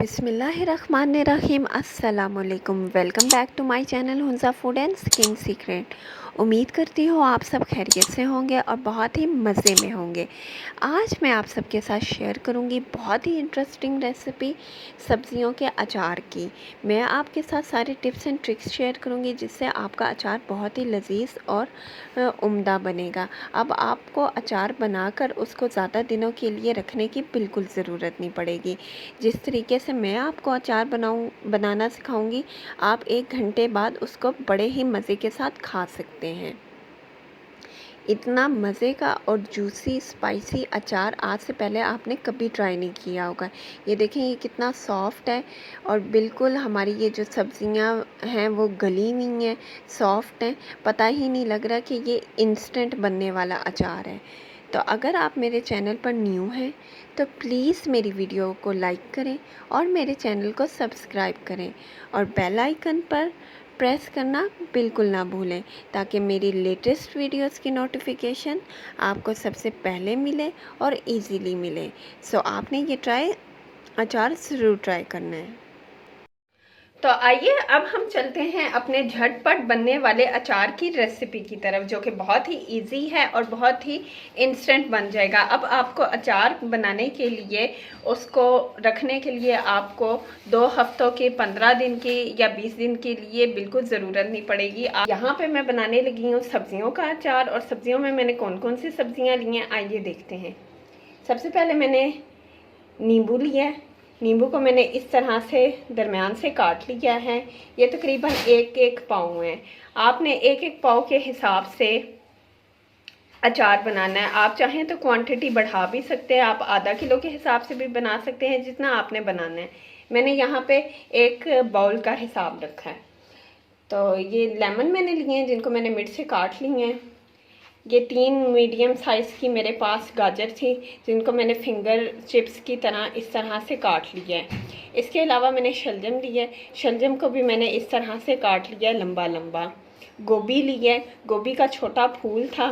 बिस्मिल्लाहिर्रहमानिर्रहीम अस्सलामुअलैकुम। Welcome back to my channel Hunza food and skin secret. उम्मीद करती हूँ आप सब खैरियत से होंगे और बहुत ही मज़े में होंगे। आज मैं आप सबके साथ शेयर करूँगी बहुत ही इंटरेस्टिंग रेसिपी सब्ज़ियों के अचार की। मैं आपके साथ सारे टिप्स एंड ट्रिक्स शेयर करूँगी जिससे आपका अचार बहुत ही लजीज और उम्दा बनेगा। अब आपको अचार बनाकर उसको ज़्यादा दिनों के लिए रखने की बिल्कुल ज़रूरत नहीं पड़ेगी। जिस तरीके से मैं आपको अचार बनाना सिखाऊंगी, आप 1 घंटे बाद उसको बड़े ही मज़े के साथ खा सकते हैं। इतना मज़े का और जूसी स्पाइसी अचार आज से पहले आपने कभी ट्राई नहीं किया होगा। ये देखें, ये कितना सॉफ़्ट है और बिल्कुल हमारी ये जो सब्ज़ियां हैं वो गली हुई हैं, सॉफ़्ट हैं। पता ही नहीं लग रहा कि ये इंस्टेंट बनने वाला अचार है। तो अगर आप मेरे चैनल पर न्यू हैं तो प्लीज़ मेरी वीडियो को लाइक करें और मेरे चैनल को सब्सक्राइब करें और बेल आइकन पर प्रेस करना बिल्कुल ना भूलें ताकि मेरी लेटेस्ट वीडियोस की नोटिफिकेशन आपको सबसे पहले मिले और इजीली मिले। सो आपने ये अचार ज़रूर ट्राई करना है। तो आइए अब हम चलते हैं अपने झटपट बनने वाले अचार की रेसिपी की तरफ, जो कि बहुत ही इजी है और बहुत ही इंस्टेंट बन जाएगा। अब आपको अचार बनाने के लिए, उसको रखने के लिए आपको 2 हफ्तों की, 15 दिन की या 20 दिन के लिए बिल्कुल ज़रूरत नहीं पड़ेगी। यहाँ पे मैं बनाने लगी हूँ सब्जियों का अचार, और सब्जियों में मैंने कौन कौन सी सब्जियाँ ली हैं आइए देखते हैं। सबसे पहले मैंने नींबू लिया है। नींबू को मैंने इस तरह से दरमियान से काट लिया है। ये तकरीबन 1-1 पाव है। आपने 1-1 पाव के हिसाब से अचार बनाना है। आप चाहें तो क्वांटिटी बढ़ा भी सकते हैं, आप आधा किलो के हिसाब से भी बना सकते हैं, जितना आपने बनाना है। मैंने यहाँ पे 1 बाउल का हिसाब रखा है। तो ये लेमन मैंने लिए हैं जिनको मैंने मिड से काट लिए हैं। ये 3 मीडियम साइज़ की मेरे पास गाजर थी जिनको मैंने फिंगर चिप्स की तरह इस तरह से काट लिया है। इसके अलावा मैंने शलजम लिया है। शलजम को भी मैंने इस तरह से काट लिया है लंबा लंबा। गोभी लिया है। गोभी का छोटा फूल था,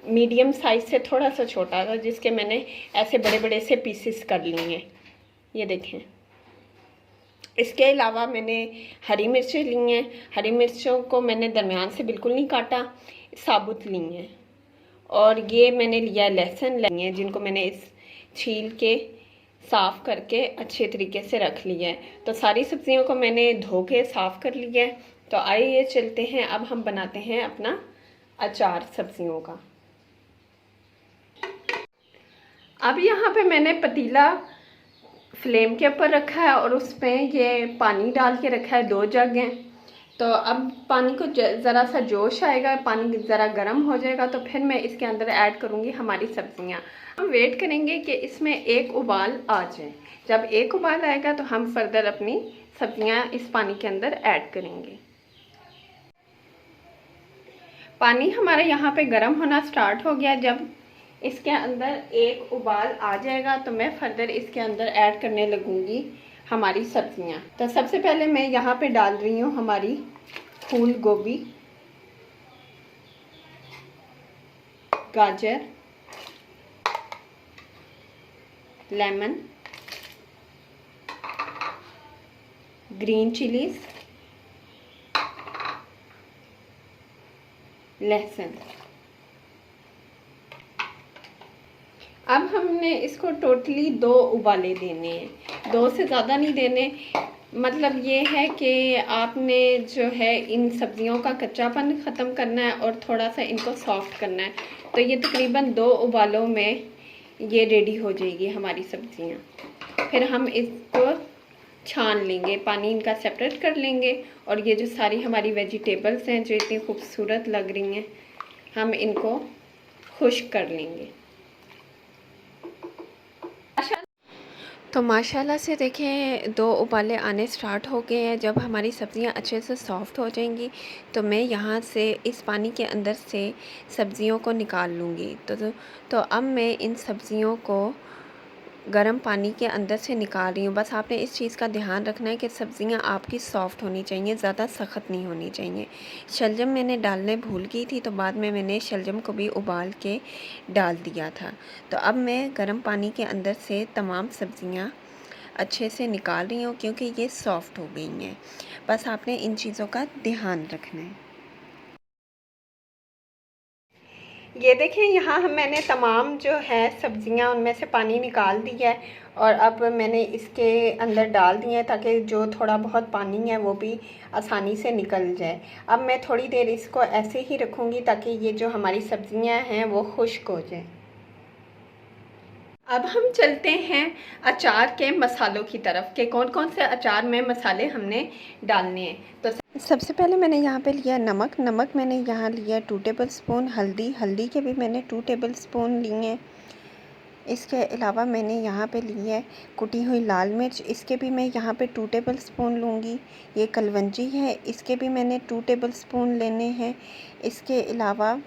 मीडियम साइज़ से थोड़ा सा छोटा था, जिसके मैंने ऐसे बड़े बड़े से पीसेस कर लिए हैं। ये देखें। इसके अलावा मैंने हरी मिर्चें ली हैं। हरी मिर्चों को मैंने दरमियान से बिल्कुल नहीं काटा, साबुत ली हैं। और ये मैंने लिया लहसुन लिए हैं जिनको मैंने इस छील के साफ़ करके अच्छे तरीके से रख लिया है। तो सारी सब्जियों को मैंने धो के साफ़ कर लिया है। तो आइए चलते हैं, अब हम बनाते हैं अपना अचार सब्जियों का। अब यहाँ पे मैंने पतीला फ्लेम के ऊपर रखा है और उसमें ये पानी डाल के रखा है, 2 जग हैं। तो अब पानी को ज़रा सा जोश आएगा, पानी ज़रा गर्म हो जाएगा तो फिर मैं इसके अंदर ऐड करूँगी हमारी सब्जियाँ। हम वेट करेंगे कि इसमें 1 उबाल आ जाए। जब 1 उबाल आएगा तो हम फर्दर अपनी सब्जियाँ इस पानी के अंदर ऐड करेंगे। पानी हमारा यहाँ पे गर्म होना स्टार्ट हो गया। जब इसके अंदर 1 उबाल आ जाएगा तो मैं फर्दर इसके अंदर ऐड करने लगूंगी हमारी सब्जियां। तो सबसे पहले मैं यहाँ पे डाल रही हूँ हमारी फूल गोभी, गाजर, लेमन, ग्रीन चिलीज, लहसुन। अब हमने इसको टोटली 2 उबाले देने हैं, 2 से ज़्यादा नहीं देने। मतलब ये है कि आपने जो है इन सब्जियों का कच्चापन ख़त्म करना है और थोड़ा सा इनको सॉफ्ट करना है। तो ये तकरीबन 2 उबालों में ये रेडी हो जाएगी हमारी सब्जियां। फिर हम इसको छान लेंगे, पानी इनका सेपरेट कर लेंगे और ये जो सारी हमारी वेजिटेबल्स हैं जो इतनी खूबसूरत लग रही हैं, हम इनको खुश्क कर लेंगे। तो माशाल्लाह से देखें 2 उबाले आने स्टार्ट हो गए हैं। जब हमारी सब्ज़ियां अच्छे से सॉफ़्ट हो जाएंगी तो मैं यहाँ से इस पानी के अंदर से सब्ज़ियों को निकाल लूँगी। तो अब मैं इन सब्ज़ियों को गर्म पानी के अंदर से निकाल रही हूँ। बस आपने इस चीज़ का ध्यान रखना है कि सब्ज़ियाँ आपकी सॉफ़्ट होनी चाहिए, ज़्यादा सख्त नहीं होनी चाहिए। शलजम मैंने डालने भूल गई थी तो बाद में मैंने शलजम को भी उबाल के डाल दिया था। तो अब मैं गर्म पानी के अंदर से तमाम सब्ज़ियाँ अच्छे से निकाल रही हूँ क्योंकि ये सॉफ़्ट हो गई हैं। बस आपने इन चीज़ों का ध्यान रखना है। ये देखें, यहाँ मैंने तमाम जो है सब्ज़ियाँ उनमें से पानी निकाल दिया है और अब मैंने इसके अंदर डाल दिया है ताकि जो थोड़ा बहुत पानी है वो भी आसानी से निकल जाए। अब मैं थोड़ी देर इसको ऐसे ही रखूँगी ताकि ये जो हमारी सब्ज़ियाँ हैं वो खुश्क हो जाए। अब हम चलते हैं अचार के मसालों की तरफ कि कौन कौन से अचार में मसाले हमने डालने हैं। तो सबसे पहले मैंने यहाँ पे लिया नमक मैंने यहाँ लिया 2 टेबल स्पून। हल्दी के भी मैंने 2 टेबल स्पून लिए हैं। इसके अलावा मैंने यहाँ पे ली है कुटी हुई लाल मिर्च, इसके भी मैं यहाँ पे 2 टेबल स्पून लूँगी। ये कलवंजी है, इसके भी मैंने 2 टेबल स्पून लेने हैं। इसके अलावा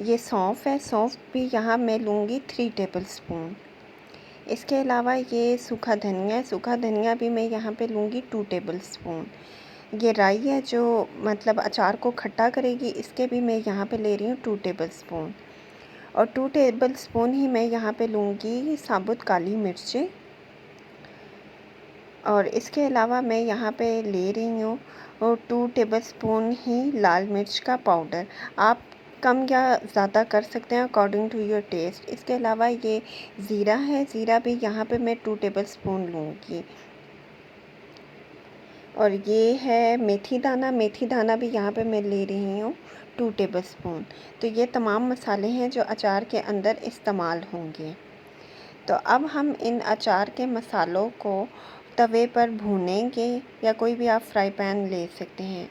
ये सौंफ है, सौंफ भी यहाँ मैं लूँगी 3 टेबल स्पून। इसके अलावा ये सूखा धनिया भी मैं यहाँ पे लूँगी 2 टेबल स्पून। ये राई है जो मतलब अचार को खट्टा करेगी, इसके भी मैं यहाँ पे ले रही हूँ 2 टेबल स्पून। और 2 टेबल स्पून ही मैं यहाँ पे लूँगी साबुत काली मिर्चें। और इसके अलावा मैं यहाँ पे ले रही हूँ 2 टेबल स्पून ही लाल मिर्च का पाउडर। आप कम या ज़्यादा कर सकते हैं अकॉर्डिंग टू योर टेस्ट। इसके अलावा ये ज़ीरा है, ज़ीरा भी यहाँ पे मैं 2 टेबल स्पून लूँगी। और ये है मेथी दाना भी यहाँ पे मैं ले रही हूँ 2 टेबल स्पून। तो ये तमाम मसाले हैं जो अचार के अंदर इस्तेमाल होंगे। तो अब हम इन अचार के मसालों को तवे पर भूनेंगे या कोई भी आप फ्राई पैन ले सकते हैं।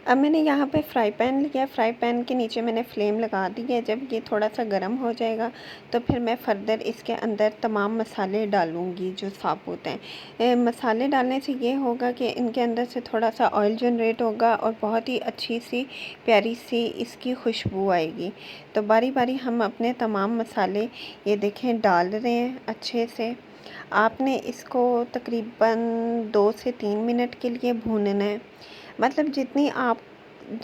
अब मैंने यहाँ पे फ्राई पैन लिया, फ्राई पैन के नीचे मैंने फ्लेम लगा दी है। जब ये थोड़ा सा गर्म हो जाएगा तो फिर मैं फ़र्दर इसके अंदर तमाम मसाले डालूँगी जो साबुत हैं। मसाले डालने से ये होगा कि इनके अंदर से थोड़ा सा ऑयल जनरेट होगा और बहुत ही अच्छी सी प्यारी सी इसकी खुशबू आएगी। तो बारी बारी हम अपने तमाम मसाले ये देखें डाल रहे हैं अच्छे से। आपने इसको तकरीबन 2 से 3 मिनट के लिए भूनना है। मतलब जितनी आप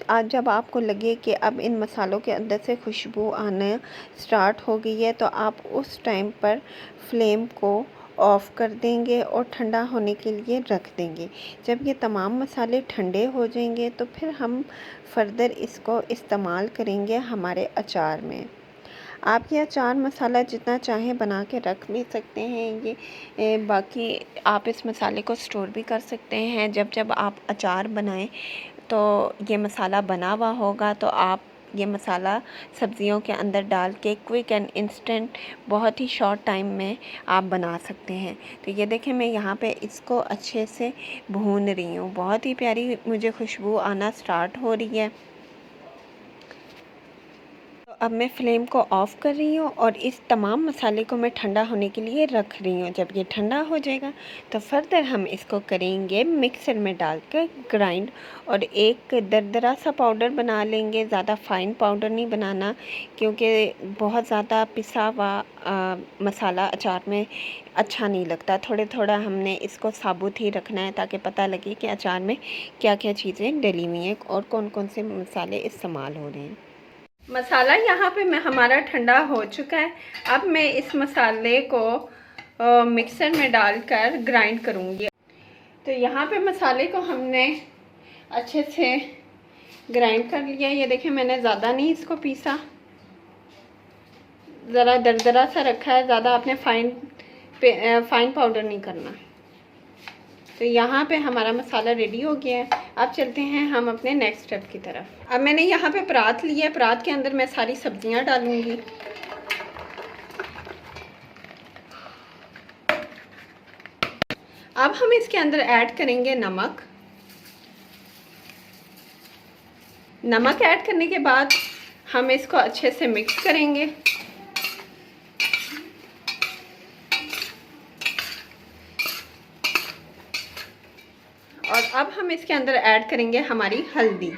आज जब आपको लगे कि अब इन मसालों के अंदर से खुशबू आना स्टार्ट हो गई है तो आप उस टाइम पर फ्लेम को ऑफ़ कर देंगे और ठंडा होने के लिए रख देंगे। जब ये तमाम मसाले ठंडे हो जाएंगे तो फिर हम फ़र्दर इसको इस्तेमाल करेंगे हमारे अचार में। आप ये अचार मसाला जितना चाहें बना के रख भी सकते हैं। ये बाकी आप इस मसाले को स्टोर भी कर सकते हैं। जब आप अचार बनाएं तो ये मसाला बना हुआ होगा तो आप ये मसाला सब्ज़ियों के अंदर डाल के क्विक एंड इंस्टेंट बहुत ही शॉर्ट टाइम में आप बना सकते हैं। तो ये देखें, मैं यहाँ पे इसको अच्छे से भून रही हूँ। बहुत ही प्यारी मुझे खुशबू आना स्टार्ट हो रही है। अब मैं फ्लेम को ऑफ़ कर रही हूँ और इस तमाम मसाले को मैं ठंडा होने के लिए रख रही हूँ। जब ये ठंडा हो जाएगा तो फ़र्दर हम इसको करेंगे मिक्सर में डालकर ग्राइंड और एक दरदरा सा पाउडर बना लेंगे। ज़्यादा फ़ाइन पाउडर नहीं बनाना क्योंकि बहुत ज़्यादा पिसा हुआ मसाला अचार में अच्छा नहीं लगता। थोड़ा हमने इसको साबुत ही रखना है ताकि पता लगे कि अचार में क्या क्या चीज़ें डली हुई हैं और कौन कौन से मसाले इस्तेमाल हो रहे हैं। मसाला यहाँ पे मैं हमारा ठंडा हो चुका है। अब मैं इस मसाले को मिक्सर में डालकर ग्राइंड करूँगी। तो यहाँ पे मसाले को हमने अच्छे से ग्राइंड कर लिया। ये देखें, मैंने ज़्यादा नहीं इसको पीसा, ज़रा दरदरा सा रखा है। ज़्यादा आपने फाइन पाउडर नहीं करना। तो यहाँ पे हमारा मसाला रेडी हो गया है। अब चलते हैं हम अपने नेक्स्ट स्टेप की तरफ। अब मैंने यहाँ पे परात लिया है, परात के अंदर मैं सारी सब्जियाँ डालूँगी। अब हम इसके अंदर ऐड करेंगे नमक। नमक ऐड करने के बाद हम इसको अच्छे से मिक्स करेंगे। और अब हम इसके अंदर ऐड करेंगे हमारी हल्दी।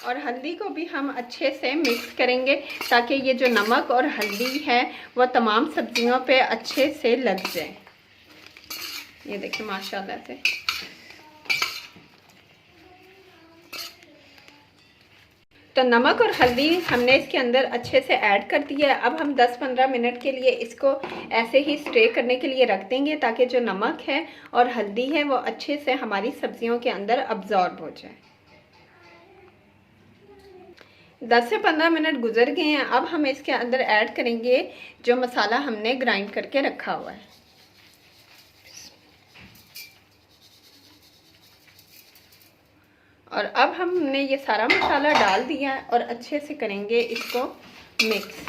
और हल्दी को भी हम अच्छे से मिक्स करेंगे ताकि ये जो नमक और हल्दी है वो तमाम सब्जियों पे अच्छे से लग जाए। ये देखिए माशाल्लाह से। तो नमक और हल्दी हमने इसके अंदर अच्छे से ऐड कर दिया है। अब हम 10-15 मिनट के लिए इसको ऐसे ही स्टे करने के लिए रख देंगे ताकि जो नमक है और हल्दी है वो अच्छे से हमारी सब्जियों के अंदर अब्जॉर्ब हो जाए। 10 से 15 मिनट गुजर गए हैं। अब हम इसके अंदर ऐड करेंगे जो मसाला हमने ग्राइंड करके रखा हुआ है। और अब हमने ये सारा मसाला डाल दिया है और अच्छे से करेंगे इसको मिक्स।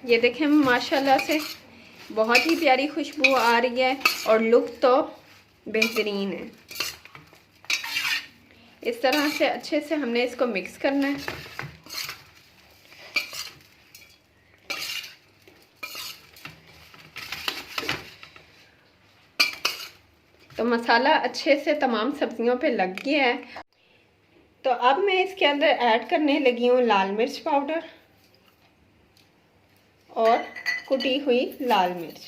ये देखें माशाल्लाह से बहुत ही प्यारी खुशबू आ रही है और लुक तो बेहतरीन है। इस तरह से अच्छे से हमने इसको मिक्स करना है। तो मसाला अच्छे से तमाम सब्जियों पे लग गया है। तो अब मैं इसके अंदर ऐड करने लगी हूँ लाल मिर्च पाउडर और कुटी हुई लाल मिर्च,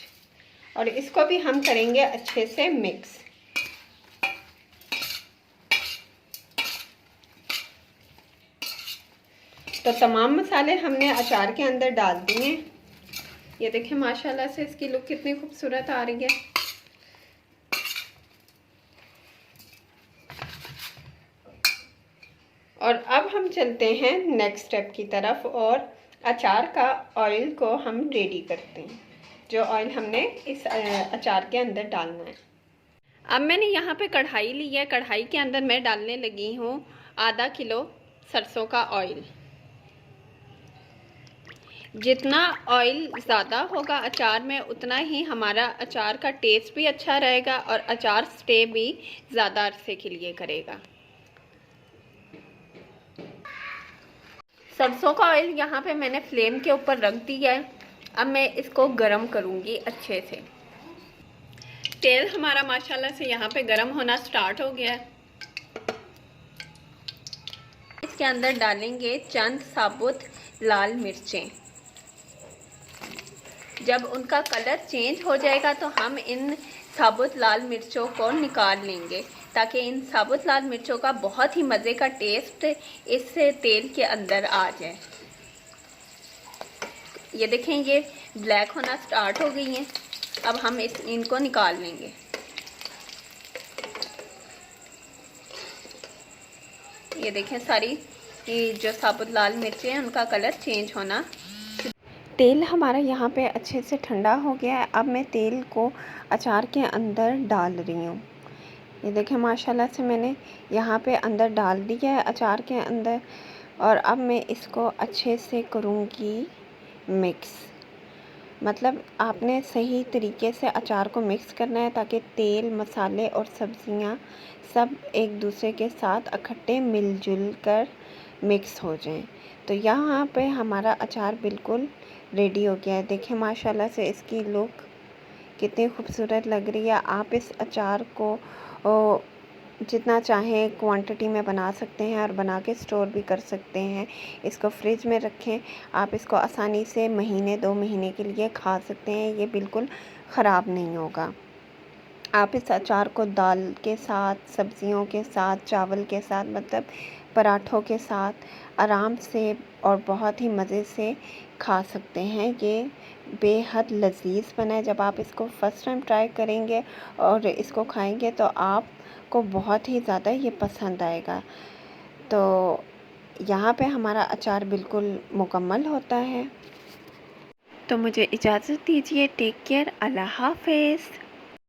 और इसको भी हम करेंगे अच्छे से मिक्स। तो तमाम मसाले हमने अचार के अंदर डाल दिए। ये देखें माशाल्लाह से इसकी लुक कितनी खूबसूरत आ रही है। और अब हम चलते हैं नेक्स्ट स्टेप की तरफ और अचार का ऑयल को हम रेडी करते हैं, जो ऑयल हमने इस अचार के अंदर डालना है। अब मैंने यहाँ पे कढ़ाई ली है। कढ़ाई के अंदर मैं डालने लगी हूँ आधा किलो सरसों का ऑयल। जितना ऑयल ज़्यादा होगा अचार में उतना ही हमारा अचार का टेस्ट भी अच्छा रहेगा और अचार स्टे भी ज़्यादा अरसे के लिए करेगा। सरसों का ऑयल यहाँ पे मैंने फ्लेम के ऊपर रख दिया है। अब मैं इसको गरम करूँगी अच्छे से। तेल हमारा माशाल्लाह से यहाँ पे गरम होना स्टार्ट हो गया है। इसके अंदर डालेंगे चंद साबुत लाल मिर्चें। जब उनका कलर चेंज हो जाएगा तो हम इन साबुत लाल मिर्चों को निकाल लेंगे ताकि इन साबुत लाल मिर्चों का बहुत ही मज़े का टेस्ट इस तेल के अंदर आ जाए। ये देखें ये ब्लैक होना स्टार्ट हो गई हैं। अब हम इनको निकाल लेंगे। ये देखें सारी जो साबुत लाल मिर्चें हैं उनका कलर चेंज होना। तेल हमारा यहाँ पे अच्छे से ठंडा हो गया है। अब मैं तेल को अचार के अंदर डाल रही हूँ। ये देखें माशाल्लाह से मैंने यहाँ पे अंदर डाल दिया है अचार के अंदर, और अब मैं इसको अच्छे से करूँगी मिक्स। मतलब आपने सही तरीके से अचार को मिक्स करना है ताकि तेल, मसाले और सब्ज़ियाँ सब एक दूसरे के साथ इकट्ठे मिलजुल कर मिक्स हो जाएं। तो यहाँ पे हमारा अचार बिल्कुल रेडी हो गया है। देखें माशाल्लाह से इसकी लुक कितनी खूबसूरत लग रही है। आप इस अचार को जितना चाहें क्वांटिटी में बना सकते हैं और बना के स्टोर भी कर सकते हैं। इसको फ्रिज में रखें, आप इसको आसानी से महीने 2 महीने के लिए खा सकते हैं। ये बिल्कुल ख़राब नहीं होगा। आप इस अचार को दाल के साथ, सब्जियों के साथ, चावल के साथ, मतलब पराठों के साथ आराम से और बहुत ही मज़े से खा सकते हैं। ये बेहद लज़ीज़ बना है। जब आप इसको फ़र्स्ट टाइम ट्राई करेंगे और इसको खाएंगे तो आपको बहुत ही ज़्यादा ये पसंद आएगा। तो यहाँ पे हमारा अचार बिल्कुल मुकम्मल होता है। तो मुझे इजाज़त दीजिए। Take care. अल्लाह हाफ़िज़।